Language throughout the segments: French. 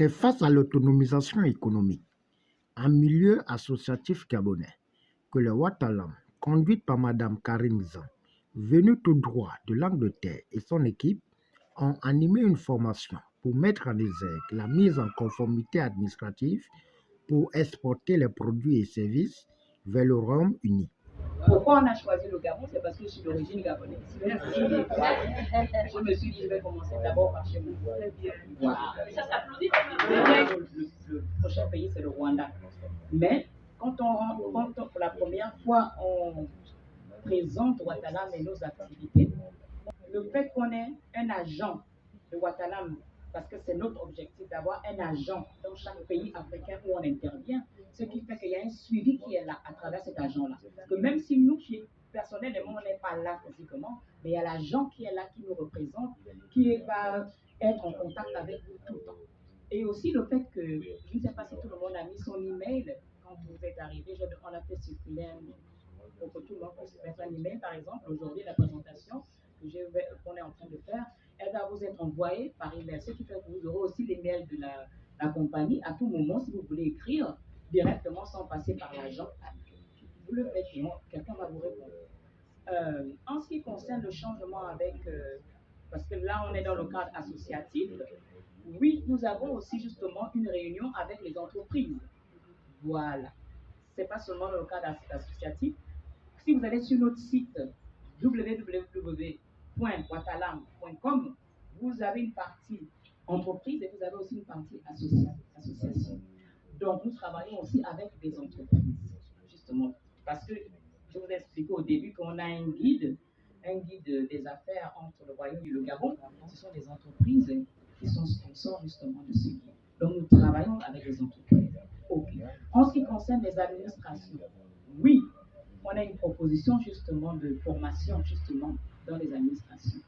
C'est face à l'autonomisation économique en milieu associatif gabonais que le Watalam, conduite par Madame Karine Zan, venue tout droit de l'Angleterre, et son équipe ont animé une formation pour mettre en exergue la mise en conformité administrative pour exporter les produits et services vers le Royaume-Uni. Pourquoi on a choisi le Gabon? C'est parce que je suis d'origine gabonaise. Je me suis dit, je vais commencer d'abord par chez moi. Très bien. Voilà. Ça s'applaudit. Le prochain pays, c'est le Rwanda. Mais quand pour la première fois, on présente Watalam et nos activités, le fait qu'on ait un agent de Watalam, parce que c'est notre objectif d'avoir un agent dans chaque pays africain où on intervient, ce qui fait qu'il y a un suivi qui est là à travers cet agent-là. Parce que même si nous, personnellement, on n'est pas là physiquement, mais il y a l'agent qui est là, qui nous représente, qui va être en contact avec vous tout le temps. Et aussi le fait que, je ne sais pas si tout le monde a mis son email quand vous êtes arrivé, on a fait circuler pour que tout le monde puisse mettre un email, par exemple. Aujourd'hui, la présentation qu'on est en train de faire, elle va vous être envoyée par email, ce qui fait que vous aurez aussi l'email de la compagnie à tout moment si vous voulez écrire directement sans passer par l'agent. Vous le faites, non, quelqu'un va vous répondre. En ce qui concerne le changement avec, parce que là on est dans le cadre associatif, oui, nous avons aussi justement une réunion avec les entreprises. Voilà. C'est pas seulement dans le cadre associatif. Si vous allez sur notre site www.watalam.com, vous avez une partie entreprise et vous avez aussi une partie association. Donc, nous travaillons aussi avec des entreprises, justement, parce que je vous ai expliqué au début qu'on a un guide des affaires entre le Royaume et le Gabon. Ce sont des entreprises qui sont sponsors justement de ce guide. Donc, nous travaillons avec les entreprises. Okay. En ce qui concerne les administrations, oui, on a une proposition justement de formation justement dans les administrations.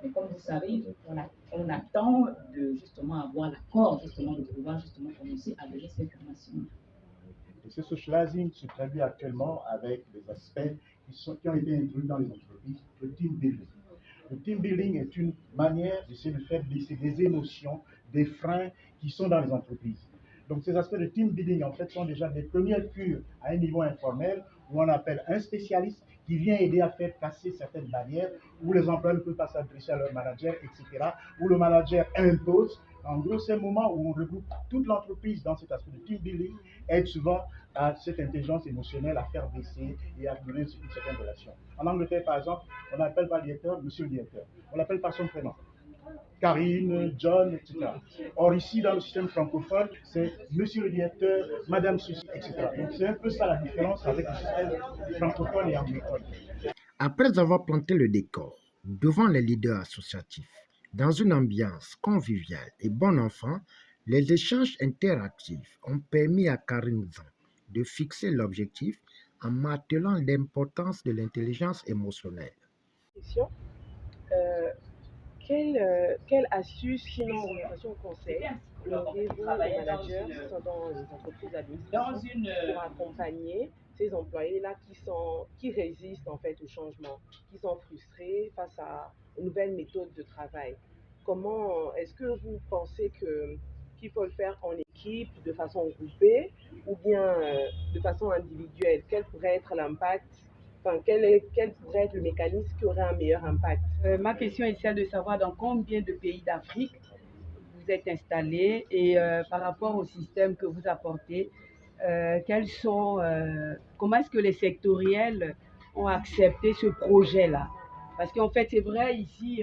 Mais comme vous savez, on attend de justement avoir l'accord justement de pouvoir justement commencer à donner ces formations. Et ce socializing se traduit actuellement avec des aspects qui ont été introduits dans les entreprises, le team building. Le team building est une manière d'essayer de faire baisser des émotions, des freins qui sont dans les entreprises. Donc ces aspects de team building en fait sont déjà des premières cures à un niveau informel où on appelle un spécialiste qui vient aider à faire casser certaines barrières, où les employés ne peuvent pas s'adresser à leur manager, etc., où le manager impose. En gros, c'est un moment où on regroupe toute l'entreprise dans cet aspect de team building, aide souvent à cette intelligence émotionnelle à faire baisser et à donner une certaine relation. En Angleterre, par exemple, on n'appelle pas le directeur, monsieur le directeur. On l'appelle par son prénom. Karine, John, etc. Or ici, dans le système francophone, c'est monsieur le directeur, madame ceci, etc. Donc c'est un peu ça la différence avec le système francophone et anglophone. Après avoir planté le décor devant les leaders associatifs, dans une ambiance conviviale et bon enfant, les échanges interactifs ont permis à Karine Zan de fixer l'objectif en martelant l'importance de l'intelligence émotionnelle. Quelle astuce, sinon orientation conseil, auriez-vous aux managers qui sont dans les entreprises administratives pour accompagner ces employés-là qui résistent en fait au changement, qui sont frustrés face aux nouvelles méthodes de travail? Comment est-ce que vous pensez qu'il faut le faire en équipe, de façon groupée, ou bien de façon individuelle? Quel pourrait être l'impact? Enfin, quel pourrait être le mécanisme qui aurait un meilleur impact? Ma question est celle de savoir dans combien de pays d'Afrique vous êtes installés et par rapport au système que vous apportez, comment est-ce que les sectoriels ont accepté ce projet-là? Parce qu'en fait, c'est vrai, ici,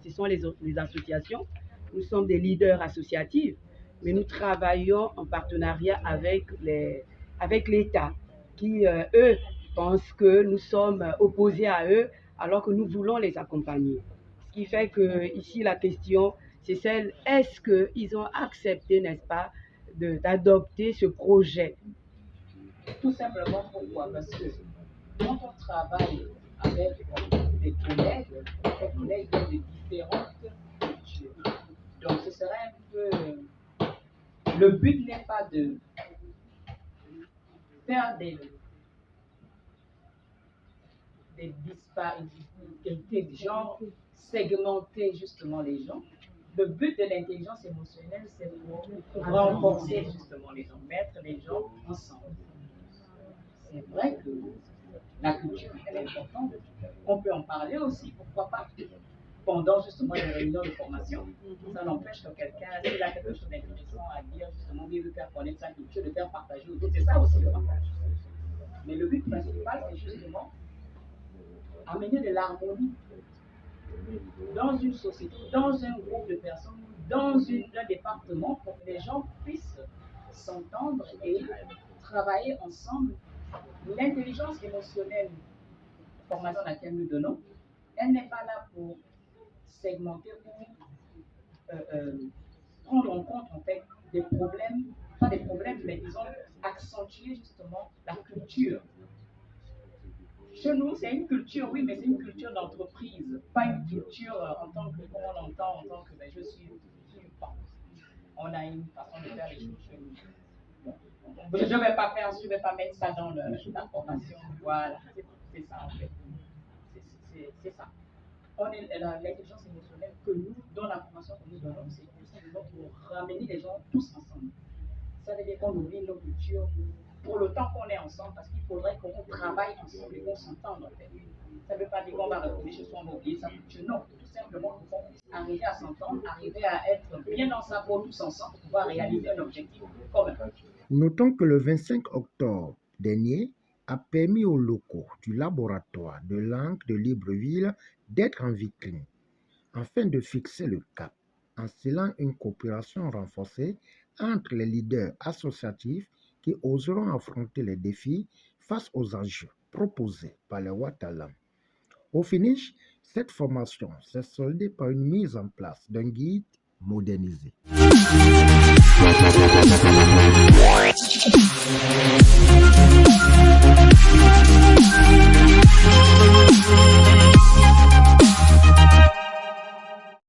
ce sont les associations, nous sommes des leaders associatifs, mais nous travaillons en partenariat avec l'État, qui, eux, pensent que nous sommes opposés à eux, alors que nous voulons les accompagner. Ce qui fait que ici, la question, c'est celle, est-ce qu'ils ont accepté, n'est-ce pas, d'adopter ce projet? Tout simplement pourquoi? Parce que quand on travaille avec des collègues viennent de différentes cultures. Donc ce serait un peu... Le but n'est pas de faire des disparités de genre, segmenter justement les gens, Le but de l'intelligence émotionnelle, c'est pour renforcer justement les gens, mettre les gens ensemble. C'est vrai que la culture, elle est importante. On peut en parler aussi, pourquoi pas, pendant justement les réunions de formation. Ça n'empêche que quelqu'un, s'il a quelque chose d'intéressant à dire, justement, il veut faire connaître sa culture, de faire partager aux autres. C'est ça aussi le partage. Mais le but principal, c'est justement amener de l'harmonie dans une société, dans un groupe de personnes, dans un département, pour que les gens puissent s'entendre et travailler ensemble. L'intelligence émotionnelle, formation à laquelle nous donnons, elle n'est pas là pour segmenter ou prendre en compte en fait des problèmes, pas des problèmes, mais disons accentuer justement la culture. Chez nous, c'est une culture, oui, mais c'est une culture d'entreprise, pas une culture en tant que, comme on entend, en tant que ben, je suis pas. On a une façon de faire les choses chez nous. Bon. Je ne vais pas mettre ça dans la formation. Voilà, c'est ça en fait. C'est ça. L'intelligence émotionnelle que nous, dans la formation que nous donnons, c'est simplement pour ramener les gens tous ensemble. Ça veut dire qu'on oublie nos cultures pour le temps qu'on est ensemble, parce qu'il faudrait qu'on travaille ensemble et qu'on s'entende en fait. Ça ne veut pas dire qu'on va retourner chez soi, on va oublier sa culture. Non, tout simplement qu'on puisse arriver à s'entendre, arriver à être bien dans sa peau tous ensemble pour pouvoir réaliser un objectif commun. Notons que le 25 octobre dernier a permis aux locaux du laboratoire de langue de Libreville d'être en vitrine, afin de fixer le cap, en scellant une coopération renforcée entre les leaders associatifs qui oseront affronter les défis face aux enjeux proposés par les Watalam. Au finish, cette formation s'est soldée par une mise en place d'un guide modernisé.